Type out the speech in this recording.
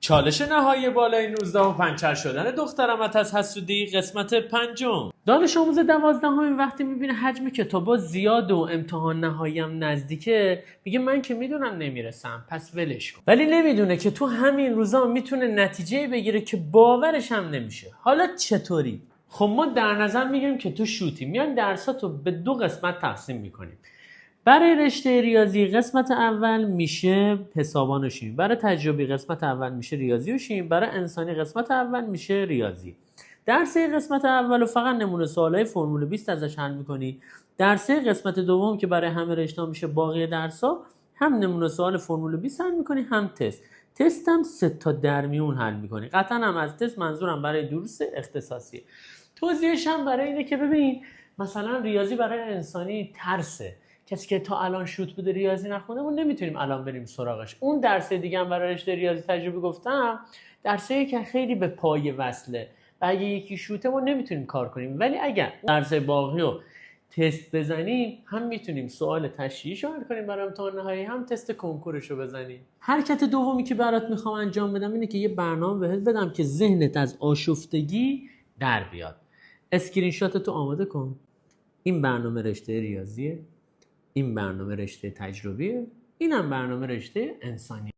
چالش نهایی بالای 19 و پنچر شدن دخترم از حسودی قسمت 5. دانش آموز 12 وقتی میبینه حجم کتابا زیاد و امتحان نهاییم نزدیکه میگه من که میدونم نمیرسم پس ولش کن، ولی نمیدونه که تو همین روزا میتونه نتیجه بگیره که باورش هم نمیشه. حالا چطوری؟ خب ما در نظر میگیریم که تو شوتی میان درساتو به 2 قسمت تقسیم میکنیم. برای رشته ریاضی قسمت اول میشه حسابان و شیمی، برای تجربی قسمت اول میشه ریاضی و شیمی، برای انسانی قسمت اول میشه ریاضی. درسه قسمت اول و فقط نمونه سوالای فرمول 20 ازش حل میکنی. درسه قسمت دوم که برای همه رشته میشه باقی درسا هم نمونه سوال فرمول 20 حل میکنی هم تست هم 3 تا در میون حل میکنی. قطعا هم از تست منظورم برای دروس اختصاصیه. توضیحش هم برای اینه که ببین مثلا ریاضی برای انسانی ترسه، کسی که تا الان شوت بوده ریاضی نخونده ما نمیتونیم الان بریم سراغش. اون درس دیگه هم برای رشته ریاضی تجربه گفتم درسایی که خیلی به پای وصله و اگه یکی شوته ما نمیتونیم کار کنیم، ولی اگر درس باقی رو تست بزنیم هم میتونیم سوال تشریحی رو حل کنیم برای امتحان نهایی، هم تست کنکورش رو بزنیم. حرکت دومی که برات میخوام انجام بدم اینه که یه برنامه بهت بدم که ذهنت از آشفتگی در بیاد. اسکرین شاتتو آماده کن. این برنامه رشته ریاضیه، این برنامه رشته تجربیه، اینم برنامه رشته انسانی.